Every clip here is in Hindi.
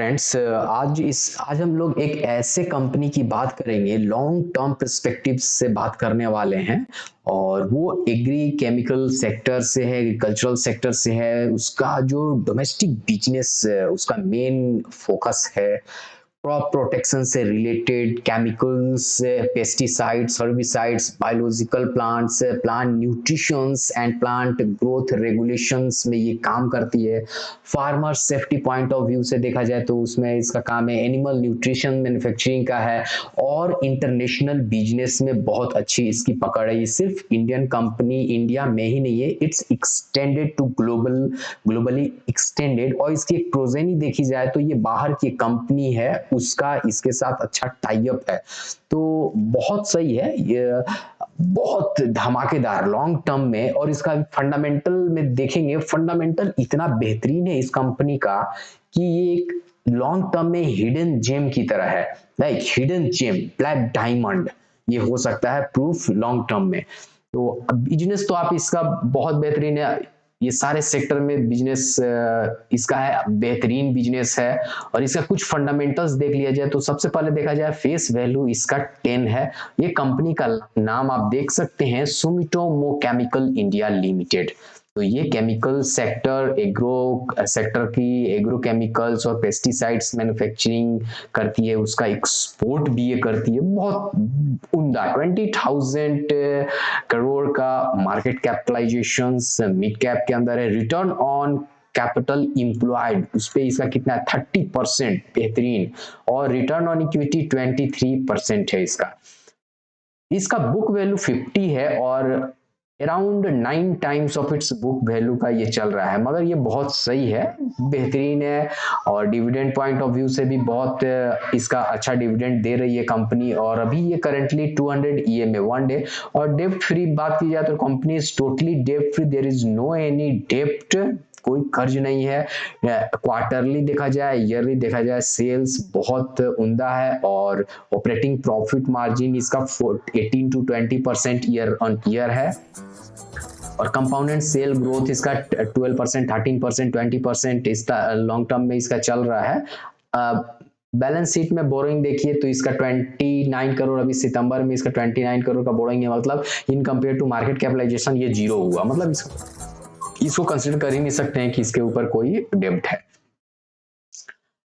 फ्रेंड्स, आज हम लोग एक ऐसे कंपनी की बात करेंगे, लॉन्ग टर्म पर्सपेक्टिव से बात करने वाले हैं। और वो एग्री केमिकल सेक्टर से है, एग्रीकल्चरल सेक्टर से है। उसका जो डोमेस्टिक बिजनेस उसका मेन फोकस है क्रॉप प्रोटेक्शन से related, chemicals, pesticides, herbicides, biological plants, plant nutritions and plant growth regulations में ये काम करती है। Farmer safety point of view से देखा जाए तो उसमें इसका काम है, एनिमल न्यूट्रिशन मैन्युफैक्चरिंग का है। और इंटरनेशनल बिजनेस में बहुत अच्छी इसकी पकड़ है। ये सिर्फ इंडियन कंपनी इंडिया में ही नहीं है, it's extended to globally extended. और इसकी एक प्रोजेनी देखी जाए तो ये बाहर की कंपनी है, उसका इसके साथ अच्छा टाई अप है। तो बहुत सही है ये, बहुत धमाकेदार लॉन्ग टर्म में। और इसका फंडामेंटल में देखेंगे, फंडामेंटल इतना बेहतरीन है इस कंपनी का कि ये एक लॉन्ग टर्म में हिडन जेम की तरह है, like hidden gem, black diamond. ये हो सकता है प्रूफ लॉन्ग टर्म में। तो बिजनेस तो आप इसका बहुत बेहतरीन है। ये सारे सेक्टर में बिजनेस इसका है, बेहतरीन बिजनेस है। और इसका कुछ फंडामेंटल्स देख लिया जाए तो सबसे पहले देखा जाए फेस वैल्यू इसका 10 है। ये कंपनी का नाम आप देख सकते हैं, सुमिटोमो केमिकल इंडिया लिमिटेड। तो ये केमिकल सेक्टर, एग्रो सेक्टर की एग्रो केमिकल्स और पेस्टिसाइड्स मैन्युफैक्चरिंग करती है, उसका एक्सपोर्ट भी ये करती है। बहुत उम्दा 20,000 करोड़ का मार्केट कैपिटलाइजेशन मिड कैप के अंदर है। रिटर्न ऑन कैपिटल इंप्लॉयड उस पे इसका कितना है, 30%, बेहतरीन। और रिटर्न ऑन इक्विटी 23% है इसका। इसका बुक वैल्यू 50 है और around 9 times of its book value का ये चल रहा है, मगर ये बहुत सही है, बेहतरीन है। और डिविडेंड पॉइंट ऑफ व्यू से भी बहुत इसका अच्छा डिविडेंड दे रही है कंपनी। और अभी ये करंटली 200 EM है 1 डे। और डेप्ट फ्री बात की जाए तो company is totally dept free, there is no any डेप्ट, कोई कर्ज नहीं है। क्वार्टरली देखा जाए, ईयरली देखा जाए, सेल्स बहुत उम्दा है। और ऑपरेटिंग प्रॉफिट मार्जिन इसका 18 to 20% ईयर ऑन ईयर है। और कंपाउंडेड सेल ग्रोथ इसका 12%, 13%, 20% इसका लॉन्ग टर्म में इसका चल रहा है। बैलेंस शीट में बोरोइंग देखिए तो इसका 29 करोड़, अभी सितंबर में इसका 29 करोड़ का बोरोइंग है। मतलब in compare to market capitalisation ये जीरो हुआ। मतलब इसको कंसिडर कर ही नहीं सकते हैं कि इसके ऊपर कोई डेब्ट है।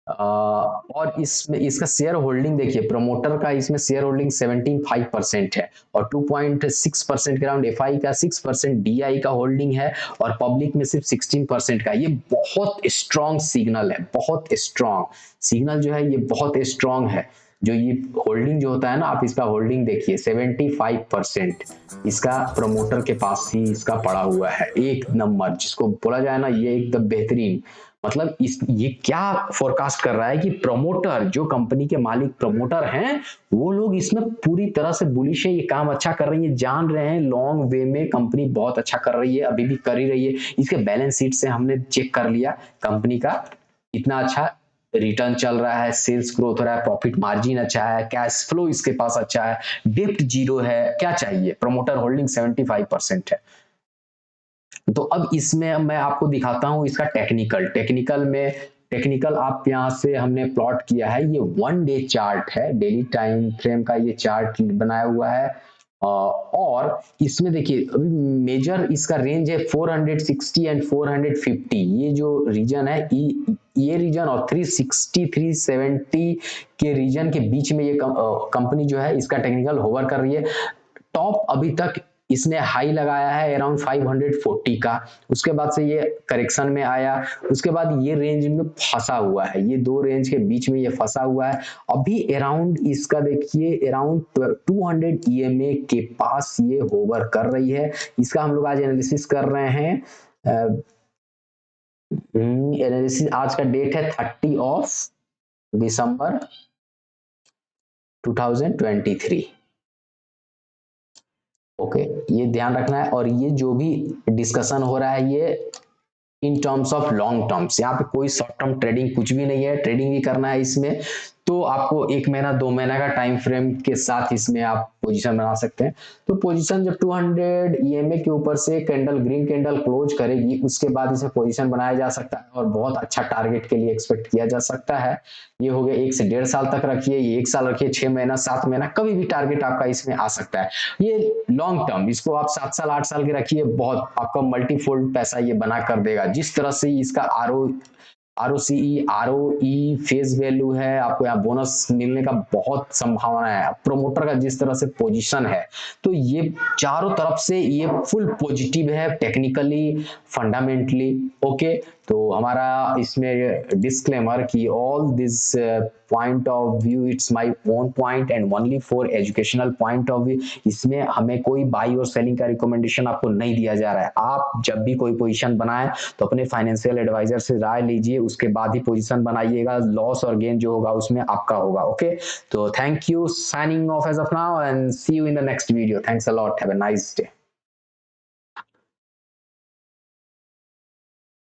और इसमें इसका शेयर होल्डिंग देखिए, प्रमोटर का इसमें शेयर होल्डिंग 75% है। और 2.6% के अराउंड एफआई का, 6% डीआई का होल्डिंग है। और पब्लिक में सिर्फ 16% का। ये बहुत स्ट्रॉन्ग सिग्नल है, बहुत स्ट्रॉन्ग सिग्नल जो है, ये बहुत स्ट्रॉन्ग है। जो ये होल्डिंग जो होता है ना, आप इसका होल्डिंग देखिए, 75% इसका प्रमोटर के पास ही इसका पड़ा हुआ है। एक नंबर जिसको बोला जाए ना, ये एकदम बेहतरीन। मतलब ये क्या फोरकास्ट कर रहा है कि प्रमोटर, जो कंपनी के मालिक प्रमोटर हैं, वो लोग इसमें पूरी तरह से बुलिश है। ये काम अच्छा कर रही है, जान रहे हैं लॉन्ग वे में कंपनी बहुत अच्छा कर रही है, अभी भी कर ही रही है। इसके बैलेंस शीट से हमने चेक कर लिया, कंपनी का इतना अच्छा रिटर्न चल रहा है, सेल्स ग्रोथ हो रहा है, प्रॉफिट मार्जिन अच्छा है, कैश फ्लो इसके पास अच्छा है, डेप्ट जीरो है। क्या चाहिए, प्रमोटर होल्डिंग 75% है। तो अब इसमें मैं आपको दिखाता हूं इसका टेक्निकल आप यहां से हमने प्लॉट किया है। ये 1 डे चार्ट है, डेली टाइम फ्रेम का ये चार्ट बनाया हुआ है। और इसमें देखिए अभी मेजर इसका रेंज है 460 एंड 450। ये जो रीजन है, ये रीजन और 360 370 के रीजन के बीच में ये कंपनी जो है इसका टेक्निकल होवर कर रही है। टॉप अभी तक इसने हाई लगाया है अराउंड 540 का, उसके बाद से ये करेक्शन में आया, उसके बाद ये रेंज में फंसा हुआ है, ये दो रेंज के बीच में ये फंसा हुआ है। अभी अराउंड इसका देखिए अराउंड 200 EMA के पास ये होवर कर रही है। इसका हम लोग आज एनालिसिस कर रहे हैं। एनालिसिस आज का डेट है 30 दिसंबर 2023। ओके, ये ध्यान रखना है। और ये जो भी डिस्कशन हो रहा है ये in terms of long terms, यहाँ पे कोई शॉर्ट टर्म ट्रेडिंग कुछ भी नहीं है, ट्रेडिंग भी करना है इसमें तो आपको 1 महीना 2 महीना का टाइम फ्रेम के साथ इसमें आप पोजीशन बना सकते हैं। तो पोजीशन जब 200 ईएमए के ऊपर से कैंडल ग्रीन कैंडल क्लोज करेगी, उसके बाद इसे पोजीशन बनाया जा सकता है और बहुत अच्छा टारगेट के लिए एक्सपेक्ट किया जा सकता है। ये हो गया 1 से 1.5 साल तक रखिए, ये 1 साल रखिए, 6 महीना 7 महीना कभी भी टारगेट आपका इसमें आ सकता है। ये लॉन्ग टर्म, इसको आप 7 साल 8 साल के रखिए, बहुत आपका मल्टीफोल्ड पैसा ये बना कर देगा। जिस तरह से इसका आरओसीई, आरओई फेस वैल्यू है, आपको यहाँ बोनस मिलने का बहुत संभावना है। प्रोमोटर का जिस तरह से पोजीशन है, तो ये चारों तरफ से ये फुल पॉजिटिव है, टेक्निकली, फंडामेंटली। ओके, तो हमारा इसमें डिस्क्लेमर कि all this point of view it's my own point and only for educational point of view. इसमें हमें कोई बाई और सेलिंग का रिकमेंडेशन आपको नहीं दिया जा रहा है। आप जब भी कोई पोजीशन बनाएं तो अपने फाइनेंशियल एडवाइजर से राय लीजिए, उसके बाद ही पोजीशन बनाइएगा। लॉस और गेन जो होगा उसमें आपका होगा। ओके, तो thank you, signing off as of now and see you in the next video. Thanks a lot, have a nice day.